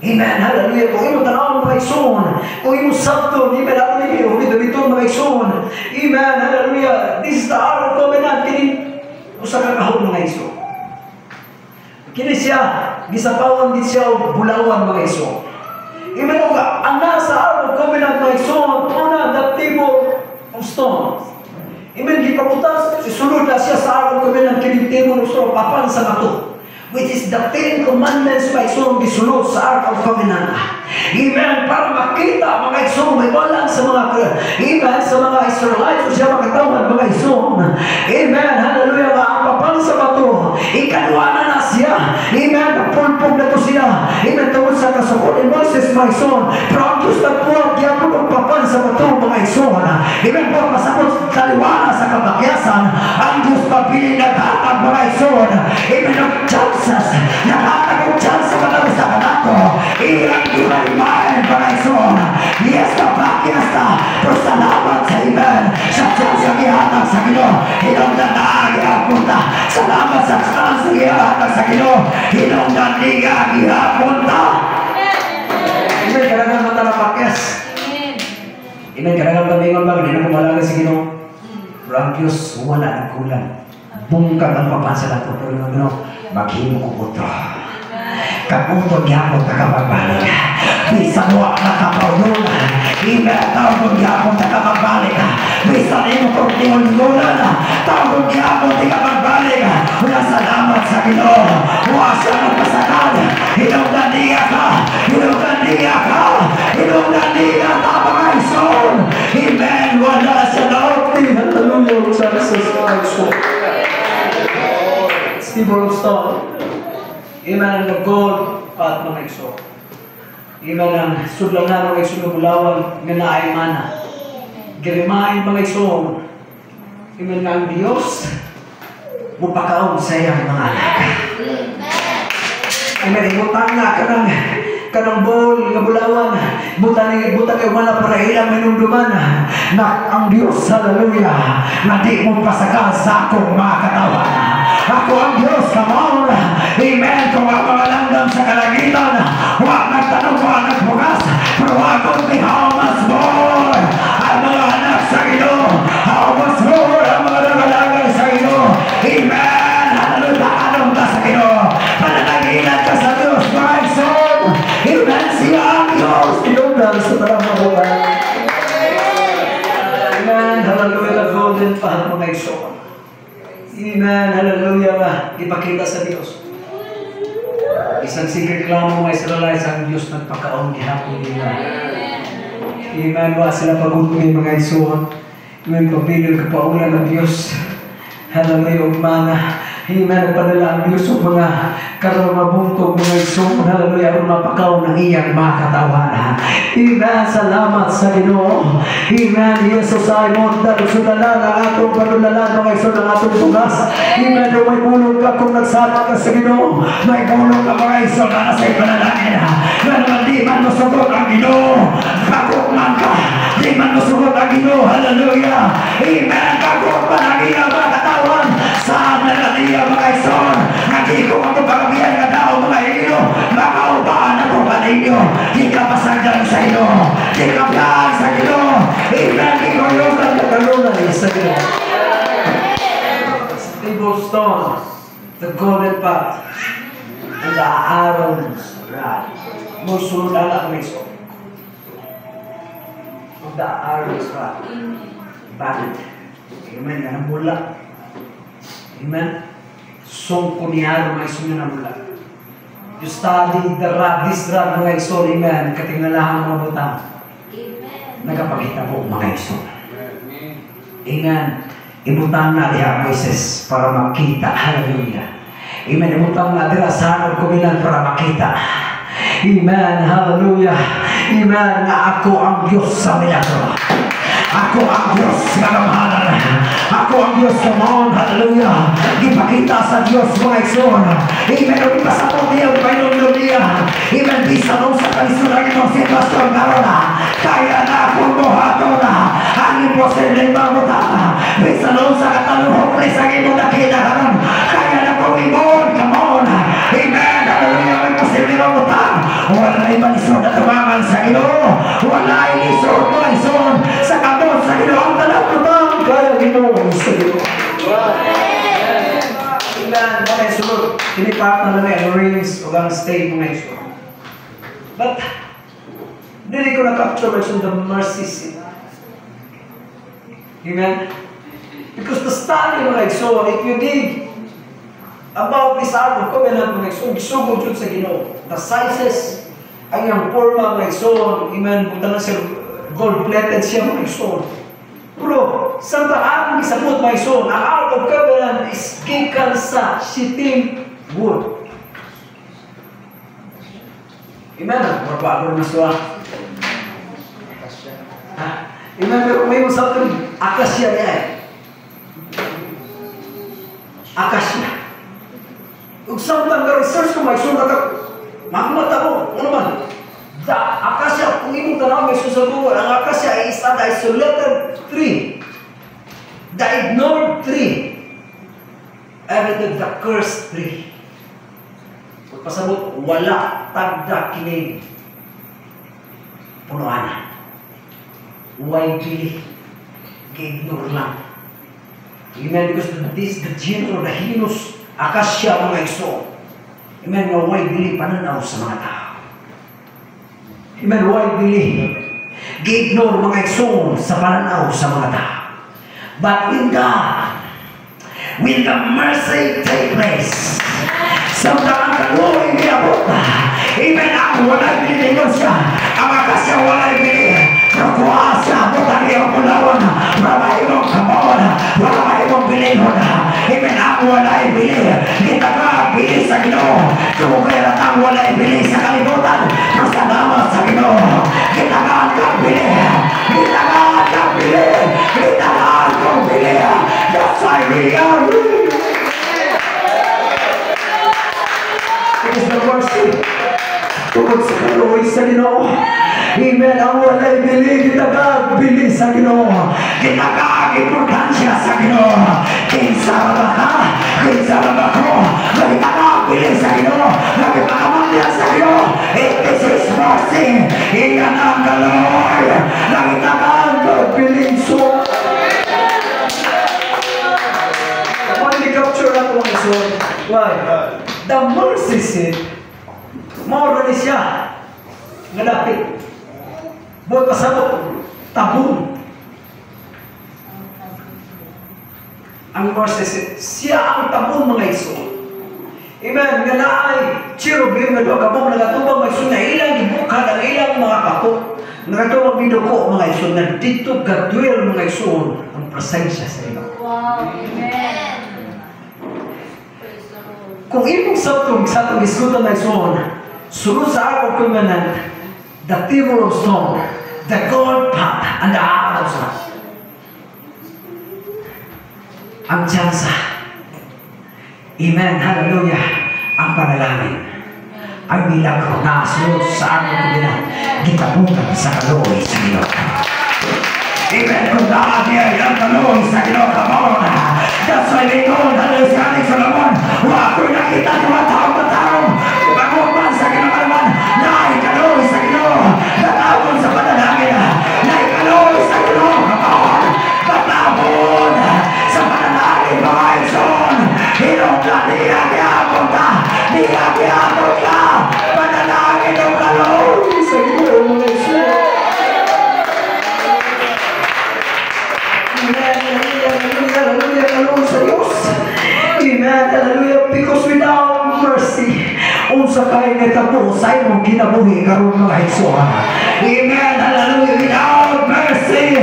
Amen. Hallelujah. Kung imo tanaw mga igsoon, kung imo sabton, amen. Ako ni Dio, dito mga igsoon. Amen. Hallelujah. This is the Ark of Covenant. Kini usa ka kahon mga igsoon. Kini siya gisapawan din siya og bulawan mga igsoon. Amen. Ang nasa Ark of Covenant mga igsoon, una the table of stone. Amen. Gipabutas sulod na siya sa Ark of Covenant kini table of stone papan sa bato. Which is the 10 commandments mga igsoon gisulod sa Ark of Covenant. Amen. Para makita mga igsoon may balang sa mga sa mga Israelites o siya makatawad mga igsoon. Amen. Hallelujah. Ang papan sa bato, ikanwa na siya. Amen. Pulpog na to siya. Amen. Tawad sa kasukod ni Moses mga igsoon. Pero ang Diyos na po, gyapon ang papan sa buto mga igsoon. Amen po, pasabot taliwana sa kabakyasan. Ang Diyos pagpili naghatag mga igsoon. Amen ang chances. Naghatag ang chance sa kalabisan nato. Ilang gimalimayan mga igsoon. Yes na bakyas na. Pero salamat sa Amen. Sa chance ang ihatag sa Ginoo. Hinungdan na agihapon na. Salamat sa chance ang ihatag sa Ginoo. Hinungdan niya agihapon na. Amen, kadang-kadang mata na pakyas. Amen, kadang-kadang pambingon ba? Hindi na kumalaga si Ginoo. Pero ang Diyos, wala na kulang. Bungkag ang papansa na ito. Pero ano, maghimo ko po ito. Kaputong yapon na kapabalik. Bisan mo na kapaunulan. Tawag yapon na kapabalik. Bisan mo kung tinunulan. Tawag yapon na kapabalik. Wala salamat sa Ginoo. Wala siya magpasakal. Hinungdan niya ka. Hinungdan niya ka. Hinungdan niya ka mga ison. Amen. Wala siya naukti. Hallelujah. Jesus Christ. Steve Rostov. Amen ang gold at mga iso. Amen ang sudlang na mga iso ng bulawan nga naay mana. Girimain mga iso. Amen nga ang Diyos mupakaon sa iyang mga anak. Amen. Ibutang nga kanang bol nga bulawan. Butang kayo mana para ilang minunduman. Na ang Diyos, hallelujah, na di mo pasakal sa akong mga katawan. Ako ang Diyos, come on. Amen. Kung ang mga langgam sa kalagitan, huwag nagtanong, huwag nagbukas, pero ako may how much more ang mga anak sa Ginoo. How much more ang mga nangalangay sa Ginoo. Amen. Hallelujah. Anong ka sa Ginoo? Pananagilan ka sa Diyos, my son. Amen. Siya ang Diyos. Tinungdan sa tarang mabuhay. Amen. Hallelujah. Golden path mga iso. Amen. Hallelujah ba? Ipakita sa Diyos. Isang secret klamo may salalay sa Diyos nagpakaon gihapon nila. Amen. Wa sila paguguli mga isuon. Amen. Pagpilil kapaulan ng Diyos. Hallelujah. Umana. Amen. Padala ang Diyos o mga karong mabuntog mga isuon. Hallelujah. Ang mapakaon ng iyang mga katawan. Amen. Salamat sa Ginoo. Amen. Yesus ay mo dahil sudala ng atong panulalan mga isuon ng atong tugas. Amen. May bulong ka kung nagsama ka sa Ginoo. May bulong ka mga isuon na nasa ipanalangin. Pero di man masugot ang Ginoo. Bakit man ka. Di man masugot ang Ginoo. Hallelujah. Amen. Bakit man ang iyang mga katawan. Saan na niya mga ison? Nagiko ang pagkabihan ka daw mga iyo. Makaubaan ako ba ninyo? Di ka pasagdan sa iyo. Di ka biyahan sa iyo. Amen. Di ko yung kagagalunan sa iyo. Stable stone, the golden path, and the Aaron's rod. Musunod anak mo iso. And the Aaron's rod. Bakit? Amen. Ganang mula. Amen. Songko ni Aaron mga iso na mula. You study the rod, this rod mga iso. Amen. Katingalahan mga butang. Nagapakita po mga iso. Amen. Ibutang na diha Moises para makita. Hallelujah. Amen. Ibutang na diha sa anong kumilan para makita. Amen. Hallelujah. Amen. Nga ako ang Diyos sa milagro. Ako ang Diyos sa kamahalan. Ako ang Diyos sa maon. Hallelujah. Ipakita sa Diyos mga ison. Amen. Ipasapot niya ang painunod niya. Amen. Bisa nung sa kalisunan ito si Pastor Carola. Kaya na akong buhato na. Ang imposible mamutata. Bisa nung sa kataluhok ni sa imo na kinaharan. Kaya na akong ibon. Come on. Amen. Hallelujah. Ang imposible mamutata. Wala ibang ison na tumangan sa Ginoo. Wala ison mga ison sa kabot sa Ginoo. Ang talaputang kaya Ginoo sa Ginoo. Amen. Mga isunod. Pinipak na lang ang rings o ang state mga ison. But hindi ko na-capture the mercy seat. Amen? Because the study mga ison, if you dig about this Ark of Covenant mga ison, gisugod yun sa Ginoo. The sizes, ang yung forma mga ison, amen, punta na siya, gold-plated siya mga ison. Pero, sa taang isabot mga ison, ang Ark of Covenant is gikan sa shittim wood. Amen? Magbago na siya. Ha? Amen. Pero may usap ito, akasya niya eh. Akasya. Kung samtang ka-research ko, may sulat ako. Magmata mo, ano man? The akasya, kung imong tanaw may susabuhan, ang akasya is an isolated tree. The ignored tree. And the cursed tree. Pasabot, wala tagda kinig. Punuan. Huwag pili. Ignore lang. Amen. Because this is the general, the hinus, akasya mga iso. Amen. Huwag pili pananaw sa mga tao. Amen. Huwag pili. Ignore mga iso sa pananaw sa mga tao. But in God, will the mercy take place? Samtang ang kaluoy niabot na. Amen. Ang walay pilitin siya. Ang akasya walay pilitin. Nakuha siya. Butang iyong kulawan. Wala iyong kamon. Wala iyong pilihon. Amen. Ang walay pilitin. Kita ka pili sa Ginoo. Kaya ang walay pilitin sa kalibutan. Masalamat sa Ginoo. Kita ka pili. Kita ka pili. Kita ka pili. Yes, I will. It is the mercy. Tungkol sa kaluoy sa Ginoo. Amen. Ang walay bili, kita bili sa Ginoo. Kita importansya sa Ginoo. Kinsa ba ka? Kinsa ba ko? Kita bili sa Ginoo. Nagpakamanyan sa Ginoo. It is His mercy. Iyan ang kaluoy. Kita bili so. When we capture that one so, why? The mercy seat, maura ni siya, nga dati, buhay pasabot, tabong. Ang mercy seat, siya ang tabong mga iso. Amen, nga naay, cherubim, nga doon kabong, nagatubang mga iso, na ilang ibukad, ang ilang mga kapot, nagatubang binuko mga iso, na dito gadwil mga iso, ang presensya sa iyo. Wow, amen. Kung ibig sa itong iskutan na isoon, sunod sa araw kumanan, the timor of stone, the gold pot, and the arrows. Ang tsansa. Amen. Hallelujah. Ang panalangin. Ang milagro na sunod sa araw kumanan, gitabutan sa kaluoy sa Ginoo. Amen. Kung daan niya ang kaluoy sa Ginoo, kamon. That's why they know that is coming sa Solomon. Huwag ko nakita ng mga taong-taong. Pagkuman sa kinakaman na ikaloy sa Ginoo. Natapon sa panalangin na ikaloy sa Ginoo. Kamon. Natapon sa panalangin mga ison. Hinong ka, niyagiyapon ka. Niyagiyapon ka. Panalangin ng kaloy sa Ginoo mga ison. Hallelujah, hallelujah sa Diyos. Amen, hallelujah, because without mercy, unsa kay nagtabo sa imong kinabuhi karon mga igsoon. Amen, hallelujah, without mercy,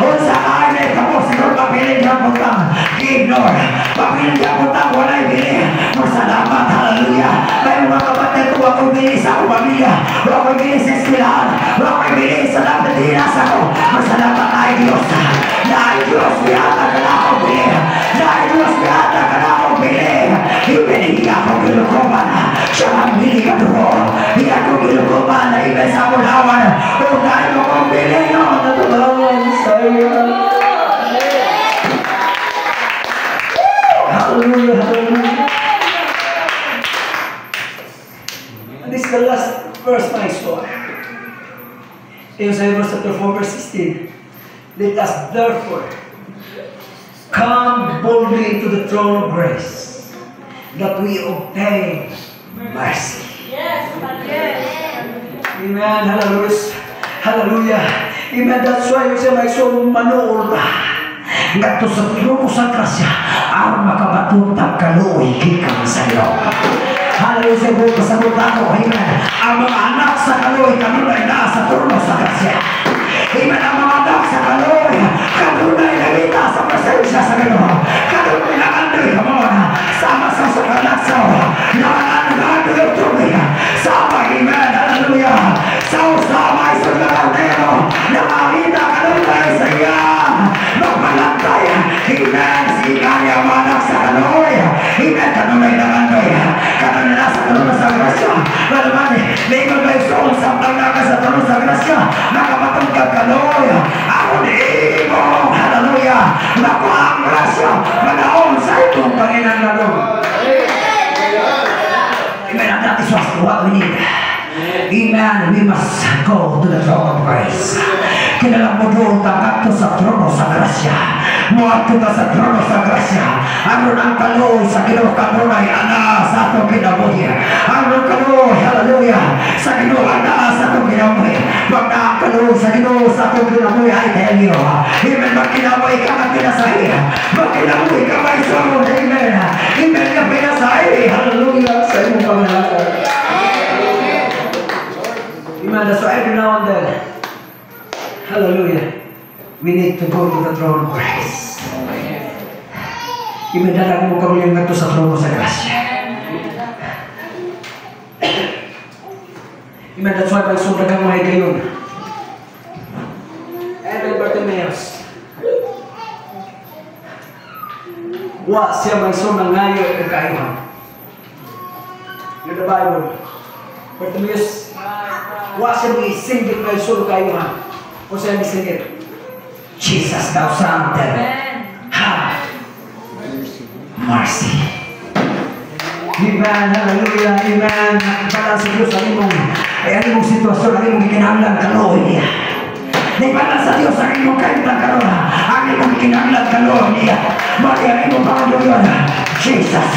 unsa kay nagtabo sa imong papiling na putang, ignore, papiling na putang, walay bili, masalamat, hallelujah. May mga kapatid ko, ako bili sa akong pamilya, ako bili sa eskwelahan, ako bili sa labdadinas ako, masalamat kay Diyos. Dahil Diyos biyata ka na akong bili. Dahil Diyos biyata ka na akong bili. Ibinigay akong gilukuman. Siya ang bili ka doon. Hindi akong gilukuman na ibig sa mulawan. Kung dahil mo kong bili yun, natulungan sa iyo. Hallelujah, hallelujah. And this is the last verse na I saw. In Hebrews chapter 4 verse 16. Let us therefore come boldly into the throne of grace, that we obtain mercy. Yes, yes. Amen. Hallelujah. Hallelujah. Amen. That's why you say, may so manuol ba? Ngato sa tiro ko sa grasya, ang makabatuntang kaluoy gikan sa iyo. Hallelujah. Sa buong kasagutan ko. Amen. Ang mga anak sa kaluoy, kanunay na sa turno sa grasya. Amen. Ang mga anak sa kaluoy, kanunay na kita sa presensya sa Ginoo. Kanunay na andoy, come on. Sama sa sukalatsaw. Nangangandoy yung tubig. Sama, amen. Hallelujah. Sa usamay sa kartero. Nakakita kanunay what we need. Amen. We must go to the throne of grace. Kailangan mo doon kakakto sa trono sa grasya. Muat kita sa trono sa grasya. Aron ang kaloy sa Ginoo kanunay ana sa atong kinabuhi. Aron kaloy, hallelujah, sa Ginoo ana sa atong kinabuhi. Pag ang kaloy sa Ginoo sa atong kinabuhi ay dahil amen. Magkinabuhi ka na pinasahi. Magkinabuhi ka may sorrow. Amen. Amen ka pinasahi. Hallelujah sa imong pangalanan. Amen. So every now and then, hallelujah, we need to go to the throne of grace. Amen. Dadang mo kami yung gato sa trono sa grasya. Amen. That's why pag sobrang kang mga gayon. Evan Bartimaeus. Wa siya may sunang ngayo at kaiwan. In the Bible, Bartimaeus, wa siya may singgit may sunang kaiwan. O siya may singgit. Jesus, thou son of David, have mercy. Amen, hallelujah, amen. Nakipala sa Diyos ang imong sitwasyon, ang imong kinahanglan kaloy niya. Nakipala sa Diyos ang imong kaitang karoon, ang imong kinahanglan kaloy niya. Mali ang imong pangaluyon, Jesus,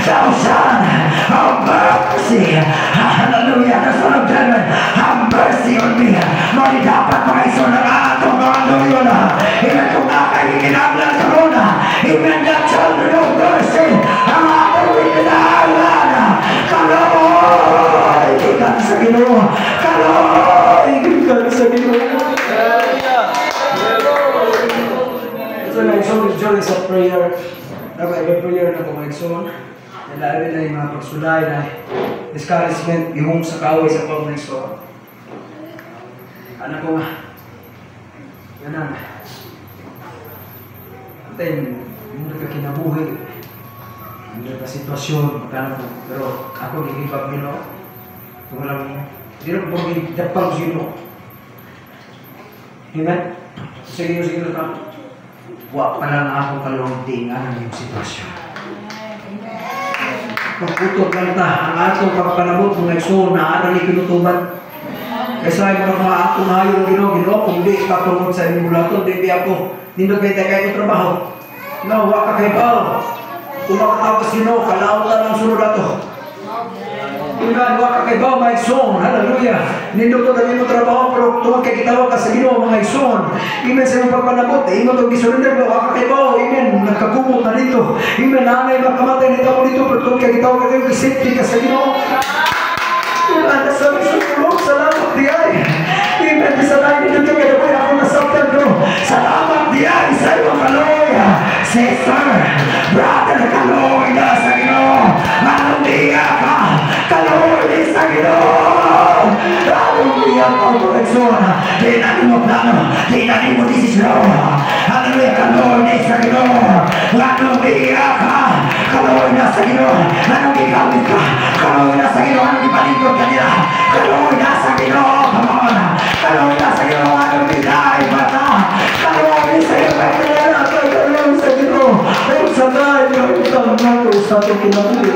thou son of mercy. Hallelujah, the son of David, have mercy on me. Mali dapat maisun ang atong pangaluyon. Amen, kung nakay kinahanglan karoon, amen, the children of mercy, ang atong kinahanglan. Kaloy, ikan sa Ginoo. Kaloy, ikan sa Ginoo. So, nag-show during sa prayer. Nag-iba prayer na kung nag-show. Nalabi na yung mga pagsulay na discouragement, yung sa kaway sa pag nag-show. Ano ko nga? Yan na. Antayin, yung nagkakinabuhi. Hindi ka sitwasyon, magkano po. Pero ako nagigipag Ginoo. Kung walang, hindi na po magigipag Ginoo. Amen? Sige ka. Wa pa lang akong kalungtingan ng iyong sitwasyon. Pagputok lang ta, ang atong pagpanabot ng nagsuon na aral ni kinutuban. Kaysa ay mga ako na yung Ginoo, kung di patungod sa inyong mulato, di ako, nindot may tagay ko trabaho. No, wa ka kay Paul. Kung makatapos Ginoo, kalautan ang sunod ato. Amen, wa ka kay Paul, mga igsoon. Hallelujah. Nindot ko na mo trabaho, pero tuwag kay kitawag ka sa Ginoo, mga igsoon. Amen, sa iyong pagpanabot. Amen, itong gisurrender mo, wa ka kay Paul. Amen, nagkagumot na dito. Amen, nanay magkamatay nito ako dito, pero tuwag kay kitawag ka kayo, isipti ka sa Ginoo. Amen, nasabi sa Ginoo, salamat di ay. Amen, bisanayin nito kayo, kaya po ako nasabtan ko. Salamat di ay sa iyong kaloy. Sister, brother, kaloy na sa Ginoo. Hallelujah ka, kaloy sa Ginoo. Hallelujah ka, proteksyon. Di natin mo plano, di natin mo desisyon. Hallelujah, kaloy sa Ginoo. Hallelujah ka, kaloy na sa Ginoo. Anong gigawin ka? Kaloy na sa Ginoo. Anong ipalingkod ka nila? Kaloy na sa Ginoo. Come on. Kaloy na sa Ginoo. Anong bigay mata? Kaloy sa Ginoo. Kaloy sa Ginoo. Kaloy sa Ginoo. Kaloy sa Ginoo. Kaloy sa Ginoo.